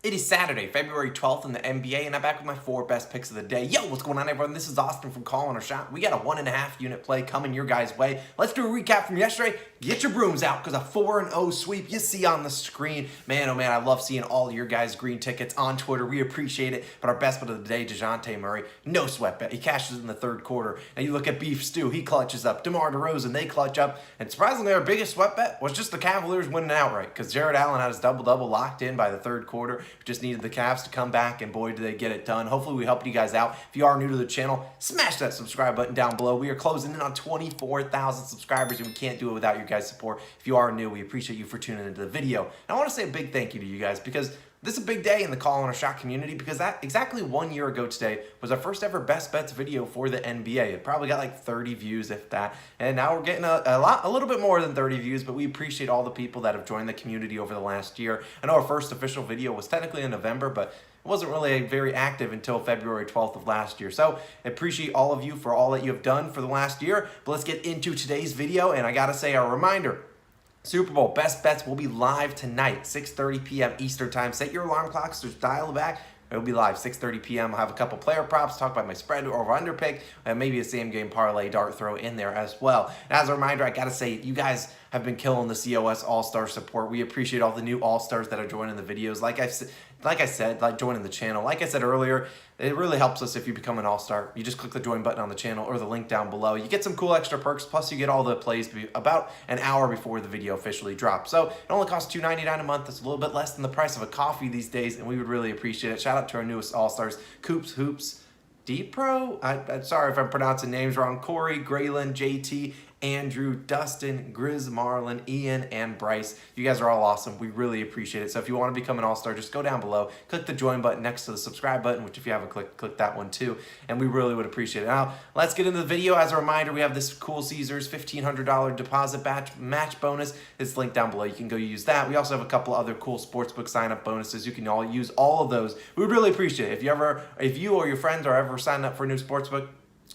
It is Saturday, February 12th in the NBA, and I'm back with my 4 best picks of the day. Yo, what's going on, everyone? This is Austin from Calling Our Shot. We got a 1.5 unit play coming your guys' way. Let's do a recap from yesterday. Get your brooms out, because a 4-0 sweep you see on the screen. Man, oh man, I love seeing all your guys' green tickets on Twitter. We appreciate it. But our best bet of the day, DeJounte Murray, no sweat bet. He cashes in the third quarter. Now you look at Beef Stew, he clutches up. DeMar DeRozan, they clutch up. And surprisingly, our biggest sweat bet was just the Cavaliers winning outright, because Jared Allen had his double-double locked in by the third quarter. Just needed the Cavs to come back, and boy, did they get it done. Hopefully, we helped you guys out. If you are new to the channel, smash that subscribe button down below. We are closing in on 24,000 subscribers, and we can't do it without your guys' support. If you are new, we appreciate you for tuning into the video. And I want to say a big thank you to you guys, because this is a big day in the Call on a Shot community, because that exactly 1 year ago today was our first ever Best Bets video for the NBA. It probably got like 30 views, if that. And now we're getting a little bit more than 30 views, but we appreciate all the people that have joined the community over the last year. I know our first official video was technically in November, but it wasn't really very active until February 12th of last year. So I appreciate all of you for all that you have done for the last year. But let's get into today's video. And I got to say, a reminder, Super Bowl Best Bets will be live tonight, 6:30 p.m. Eastern Time. Set your alarm clocks, just dial it back. It'll be live, 6:30 p.m. I'll have a couple player props, talk about my spread or under pick, and maybe a same game parlay dart throw in there as well. And as a reminder, I gotta say, you guys have been killing the COS All-Star support. We appreciate all the new All-Stars that are joining the videos. Like I said, joining the channel. Like I said earlier, it really helps us if you become an All-Star. You just click the join button on the channel or the link down below. You get some cool extra perks, plus you get all the plays about an hour before the video officially drops. So it only costs $2.99 a month. That's a little bit less than the price of a coffee these days, and we would really appreciate it. Shout out to our newest All-Stars, Coops Hoops, D-Pro, I'm sorry if I'm pronouncing names wrong, Corey, Graylin, JT, Andrew, Dustin, Grizz, Marlon, Ian, and Bryce. You guys are all awesome. We really appreciate it. So if you want to become an All-Star, just go down below, click the join button next to the subscribe button, which if you haven't click that one too, and we really would appreciate it. Now, let's get into the video. As a reminder, we have this cool Caesars $1,500 deposit match bonus. It's linked down below. You can go use that. We also have a couple other cool Sportsbook sign-up bonuses. You can all use all of those. We would really appreciate it. If you or your friends are ever signing up for a new Sportsbook,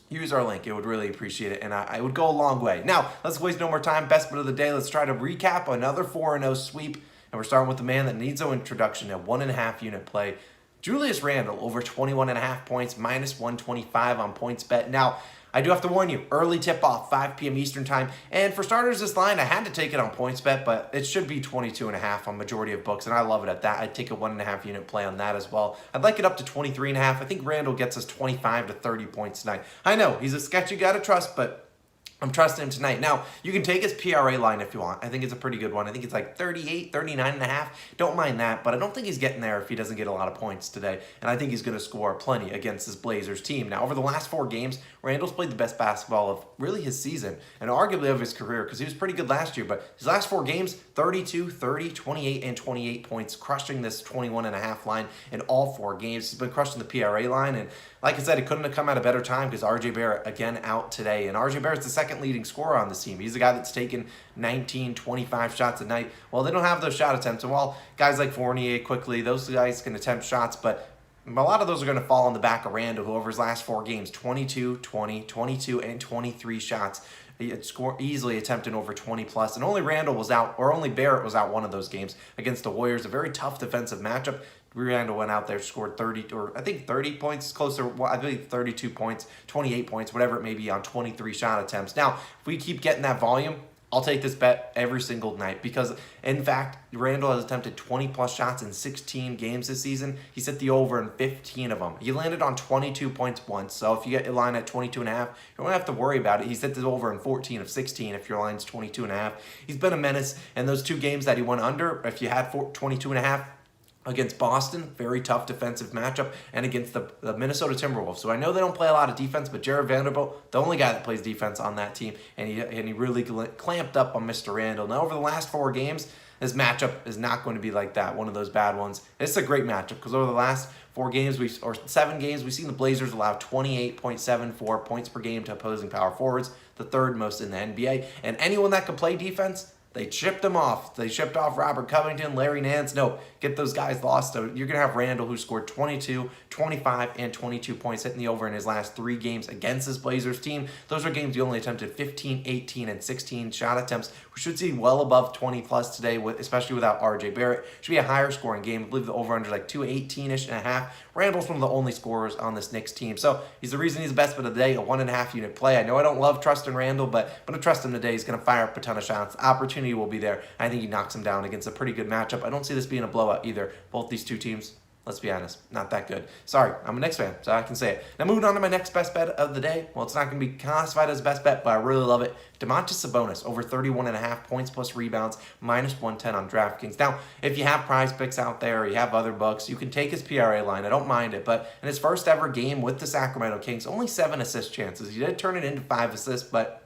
use our link. It would really appreciate it, and I would go a long way. Now, let's waste no more time. Best bet of the day. Let's try to recap another 4-0 sweep, and we're starting with the man that needs no introduction, a 1.5 unit play. Julius Randle over 21.5 points, minus 125 on points bet. Now, I do have to warn you, early tip-off, 5 p.m. Eastern Time. And for starters, this line, I had to take it on points bet, but it should be 22.5 on majority of books, and I love it at that. I'd take a 1.5 unit play on that as well. I'd like it up to 23.5. I think Randle gets us 25 to 30 points tonight. I know, he's a sketchy guy to trust, but I'm trusting him tonight. Now, you can take his PRA line if you want. I think it's a pretty good one. I think it's like 38, 39.5. Don't mind that, but I don't think he's getting there if he doesn't get a lot of points today. And I think he's going to score plenty against this Blazers team. Now, over the last 4 games, Randle's played the best basketball of really his season and arguably of his career, because he was pretty good last year. But his last 4 games, 32, 30, 28, and 28 points, crushing this 21.5 line in all 4 games. He's been crushing the PRA line, and like I said, it couldn't have come at a better time because RJ Barrett, again, out today. And RJ Barrett's the second leading scorer on this team. He's the guy that's taken 19, 25 shots a night. Well, they don't have those shot attempts. And while guys like Fournier, quickly, those guys can attempt shots, but a lot of those are going to fall on the back of Randle, who over his last 4 games, 22, 20, 22, and 23 shots. He had easily attempted over 20 plus, and only Randle was out, or only Barrett was out one of those games against the Warriors. A very tough defensive matchup. Randle went out there, scored 30, or I think 30 points, closer, I believe 32 points, 28 points, whatever it may be on 23 shot attempts. Now, if we keep getting that volume, I'll take this bet every single night, because, in fact, Randle has attempted 20-plus shots in 16 games this season. He's hit the over in 15 of them. He landed on 22 points once, so if you get your line at 22.5, you don't have to worry about it. He's hit the over in 14 of 16 if your line's 22.5. He's been a menace, and those 2 games that he went under, if you had 22.5, against Boston, very tough defensive matchup, and against the Minnesota Timberwolves. So I know they don't play a lot of defense, but Jared Vanderbilt, the only guy that plays defense on that team, and he really clamped up on Mr. Randle. Now, over the last 4 games, this matchup is not going to be like that, one of those bad ones. It's a great matchup, because over the last 4 games, or 7 games, we've seen the Blazers allow 28.74 points per game to opposing power forwards, the 3rd most in the NBA. And anyone that can play defense, They shipped him off. They shipped off Robert Covington, Larry Nance. No, get those guys lost. So you're going to have Randle, who scored 22, 25, and 22 points, hitting the over in his last 3 games against this Blazers team. Those are games he only attempted 15, 18, and 16 shot attempts. We should see well above 20 plus today, especially without RJ Barrett. Should be a higher scoring game. I believe the over-under is like 218-ish and a half. Randle's one of the only scorers on this Knicks team. So he's the reason he's the best bet of the day, a 1.5 unit play. I know I don't love trusting Randle, but I'm going to trust him today. He's going to fire up a ton of shots. Opportunity will be there. I think he knocks him down against a pretty good matchup. I don't see this being a blowout either. Both these two teams, let's be honest, not that good. Sorry, I'm a Knicks fan, so I can say it. Now moving on to my next best bet of the day. Well, it's not going to be classified as best bet, but I really love it. Domantas Sabonis, over 31.5 points plus rebounds, -110 on DraftKings. Now, if you have prize picks out there, or you have other books, you can take his PRA line. I don't mind it, but in his first ever game with the Sacramento Kings, only 7 assist chances. He did turn it into 5 assists, but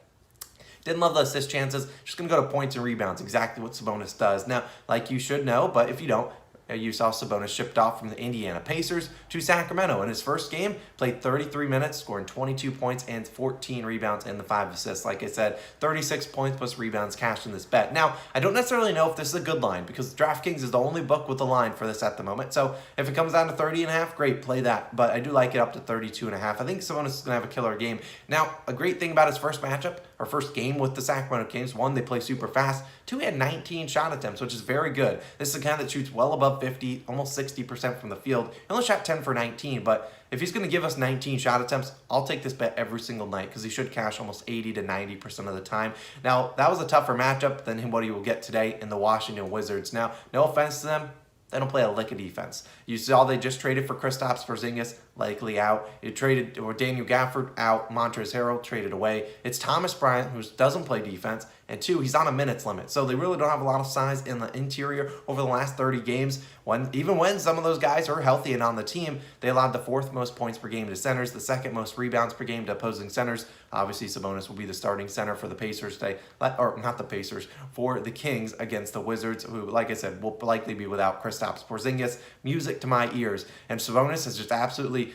didn't love the assist chances. Just going to go to points and rebounds, exactly what Sabonis does. Now, like you should know, but if you don't, you saw Sabonis shipped off from the Indiana Pacers to Sacramento. In his first game, played 33 minutes, scoring 22 points and 14 rebounds and the 5 assists. Like I said, 36 points plus rebounds cashed in this bet. Now, I don't necessarily know if this is a good line because DraftKings is the only book with a line for this at the moment. So if it comes down to 30.5, great, play that. But I do like it up to 32.5. I think Sabonis is going to have a killer game. Now, a great thing about his first matchup, or first game with the Sacramento Kings, 1, they play super fast. 2, he had 19 shot attempts, which is very good. This is a guy that shoots well above 50, almost 60% from the field. He only shot 10 for 19, but if he's going to give us 19 shot attempts, I'll take this bet every single night because he should cash almost 80 to 90% of the time. Now, that was a tougher matchup than what he will get today in the Washington Wizards. Now, no offense to them, they don't play a lick of defense. You saw they just traded for Kristaps Porzingis, likely out. You traded, or Daniel Gafford out, Montrezl Harrell traded away. It's Thomas Bryant, who doesn't play defense, and 2, he's on a minutes limit. So they really don't have a lot of size in the interior over the last 30 games. Even when some of those guys are healthy and on the team, they allowed the 4th most points per game to centers, the 2nd most rebounds per game to opposing centers. Obviously, Sabonis will be the starting center for the Pacers today, or not the Pacers, for the Kings against the Wizards, who, like I said, will likely be without Kristaps Porzingis. Music to my ears. And Sabonis has just absolutely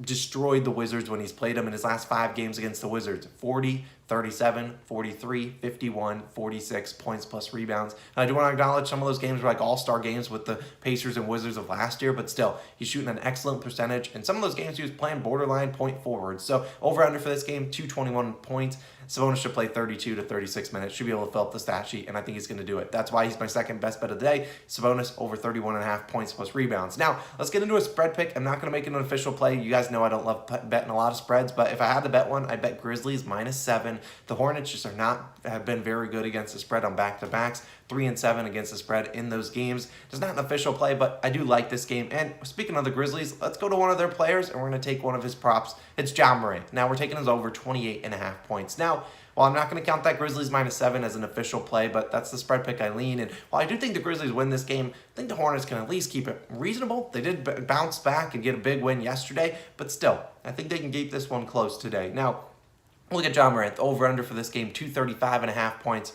destroyed the Wizards when he's played them in his last 5 games against the Wizards. 40, 37, 43, 51, 46 points plus rebounds. And I do want to acknowledge some of those games were like all-star games with the Pacers and Wizards of last year, but still, he's shooting an excellent percentage. And some of those games he was playing borderline point forward. So over-under for this game, 221 points. Sabonis should play 32 to 36 minutes. Should be able to fill up the stat sheet, and I think he's going to do it. That's why he's my second best bet of the day. Sabonis over 31.5 points plus rebounds. Now, let's get into a spread pick. I'm not going to make it an official play. You guys know I don't love betting a lot of spreads, but if I had to bet one, I bet Grizzlies -7. The Hornets just have been very good against the spread on back-to-backs. 3-7 against the spread in those games. It's not an official play, but I do like this game. And speaking of the Grizzlies, let's go to one of their players, and we're going to take one of his props. It's Ja Morant. Now, we're taking his over 28.5 points. Now, well, I'm not going to count that Grizzlies -7 as an official play, but that's the spread pick I lean. And while I do think the Grizzlies win this game, I think the Hornets can at least keep it reasonable. They did bounce back and get a big win yesterday, but still, I think they can keep this one close today. Now, look at Ja Morant. The over-under for this game, 235.5 points.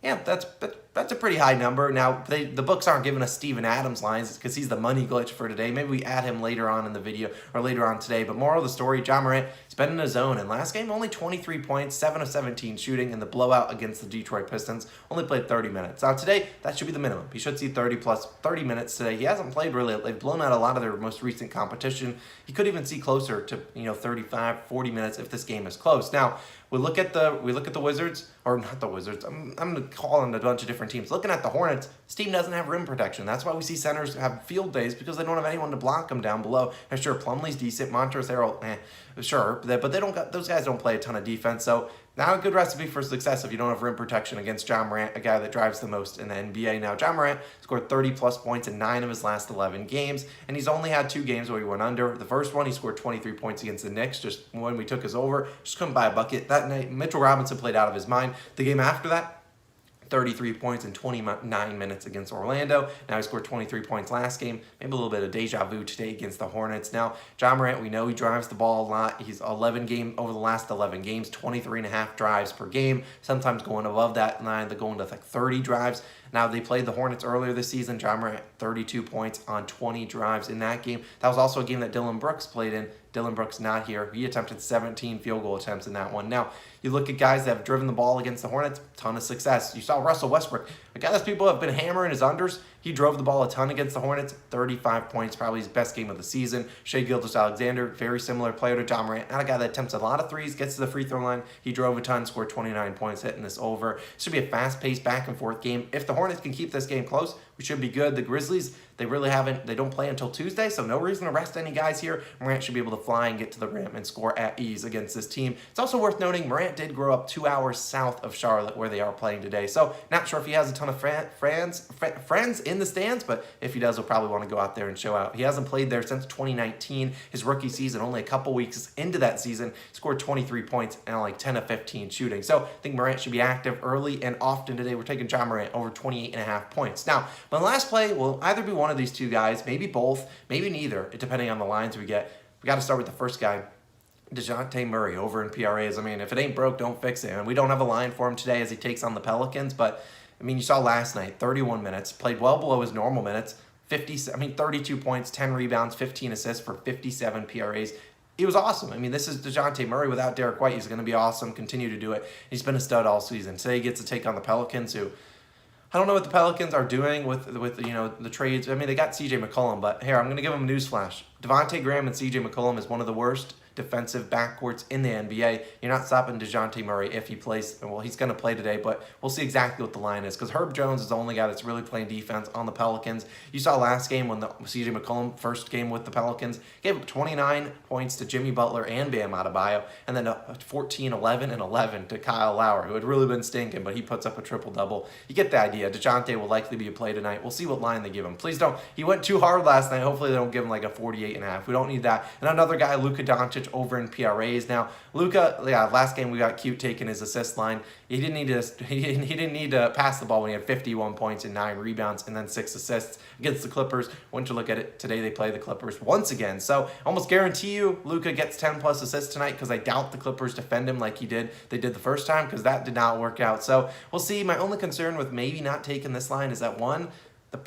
Yeah, that's a pretty high number. Now, the books aren't giving us Steven Adams lines because he's the money glitch for today. Maybe we add him later on in the video or later on today. But moral of the story, Ja Morant, he's been in his zone. And last game, only 23 points, 7 of 17 shooting in the blowout against the Detroit Pistons. Only played 30 minutes. Now, today, that should be the minimum. He should see 30 minutes today. He hasn't played really. They've blown out a lot of their most recent competition. He could even see closer to 35, 40 minutes if this game is close. Now, we look at the Wizards, or not the Wizards. I'm calling a bunch of different teams. Looking at the Hornets, this team doesn't have rim protection. That's why we see centers have field days because they don't have anyone to block them down below. And sure, Plumlee's decent, Montrezl Harrell, sure, but those guys don't play a ton of defense. So not a good recipe for success if you don't have rim protection against Ja Morant, a guy that drives the most in the NBA. Now, Ja Morant scored 30-plus points in 9 of his last 11 games, and he's only had 2 games where he went under. The first one, he scored 23 points against the Knicks, just when we took his over. Just couldn't buy a bucket. That night, Mitchell Robinson played out of his mind. The game after that, 33 points in 29 minutes against Orlando. Now he scored 23 points last game. Maybe a little bit of deja vu today against the Hornets. Now, Ja Morant, we know he drives the ball a lot. He's over the last 11 games, 23.5 drives per game, sometimes going above that line. They're going to like 30 drives. Now, they played the Hornets earlier this season. Ja Morant, 32 points on 20 drives in that game. That was also a game that Dillon Brooks played in. Dillon Brooks not here. He attempted 17 field goal attempts in that one. Now, you look at guys that have driven the ball against the Hornets, ton of success. You saw Russell Westbrook, a guy that people have been hammering his unders. He drove the ball a ton against the Hornets, 35 points, probably his best game of the season. Shai Gilgeous-Alexander, very similar player to Ja Morant. Not a guy that attempts a lot of threes, gets to the free throw line. He drove a ton, scored 29 points, hitting this over. Should be a fast-paced back-and-forth game. If the Hornets can keep this game close, we should be good. The Grizzlies, they don't play until Tuesday, so no reason to rest any guys here. Morant should be able to fly and get to the rim and score at ease against this team. It's also worth noting Morant did grow up 2 hours south of Charlotte, where they are playing today. So not sure if he has a ton of friends in the stands, but if he does, he'll probably want to go out there and show out. He hasn't played there since 2019, his rookie season. Only a couple weeks into that season, scored 23 points and like 10 of 15 shooting. So I think Morant should be active early and often today. We're taking Ja Morant over 28.5 points. Now, my last play will either be one of these two guys, maybe both, maybe neither, depending on the lines we get. We got to start with the first guy, DeJounte Murray over in PRAs. I mean, if it ain't broke, don't fix it. And we don't have a line for him today as he takes on the Pelicans, but I mean, you saw last night, 31 minutes, played well below his normal minutes, 32 points, 10 rebounds, 15 assists for 57 PRAs. He was awesome. I mean, this is DeJounte Murray without Derek White. He's going to be awesome, continue to do it. He's been a stud all season. Today he gets to take on the Pelicans, who I don't know what the Pelicans are doing with the trades. I mean, they got CJ McCollum, but here, I'm going to give them a newsflash. Devontae Graham and CJ McCollum is one of the worst defensive backcourts in the NBA. You're not stopping DeJounte Murray if he plays. Well, he's going to play today, but we'll see exactly what the line is because Herb Jones is the only guy that's really playing defense on the Pelicans. You saw last game when the CJ McCollum first game with the Pelicans gave up 29 points to Jimmy Butler and Bam Adebayo, and then 14, 11, and 11 to Kyle Lowry, who had really been stinking, but he puts up a triple-double. You get the idea. DeJounte will likely be a play tonight. We'll see what line they give him. Please don't. He went too hard last night. Hopefully they don't give him like a 48.5. We don't need that. And another guy, Luka Doncic, over in PRAs. Now, Luka, last game we got cute taking his assist line. He didn't need to pass the ball when he had 51 points and 9 rebounds and then 6 assists against the Clippers. Went to look at it today. They play the Clippers once again. So almost guarantee you Luka gets 10 plus assists tonight because I doubt the Clippers defend him like they did the first time because that did not work out. So we'll see. My only concern with maybe not taking this line is that one,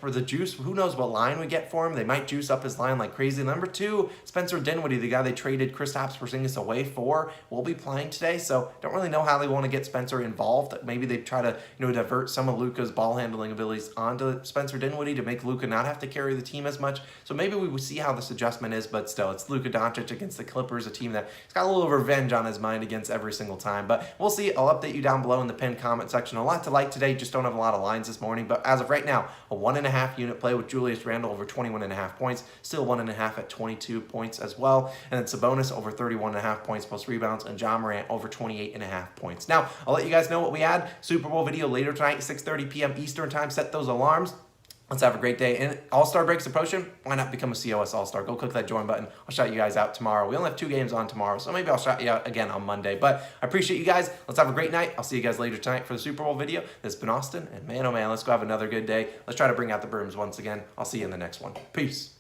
the juice, who knows what line we get for him. They might juice up his line like crazy. Number two, Spencer Dinwiddie, the guy they traded Kristaps Porzingis away for, will be playing today. So don't really know how they want to get Spencer involved. Maybe they try to divert some of Luka's ball handling abilities onto Spencer Dinwiddie to make Luka not have to carry the team as much. So maybe we will see how this adjustment is, but still, it's Luka Doncic against the Clippers, a team that has got a little revenge on his mind against every single time. But we'll see. I'll update you down below in the pinned comment section. A lot to like today. Just don't have a lot of lines this morning. But as of right now, a 1.5 unit play with Julius Randle over 21.5 points, still 1.5 at 22 points as well. And then Sabonis over 31.5 points plus rebounds, and Ja Morant over 28.5 points. Now, I'll let you guys know what we had. Super Bowl video later tonight, 6:30 p.m. Eastern time. Set those alarms. Let's have a great day. And All-Star breaks approaching. Why not become a COS All-Star? Go click that join button. I'll shout you guys out tomorrow. We only have 2 games on tomorrow, so maybe I'll shout you out again on Monday. But I appreciate you guys. Let's have a great night. I'll see you guys later tonight for the Super Bowl video. This has been Austin, and man, oh man, let's go have another good day. Let's try to bring out the brooms once again. I'll see you in the next one. Peace.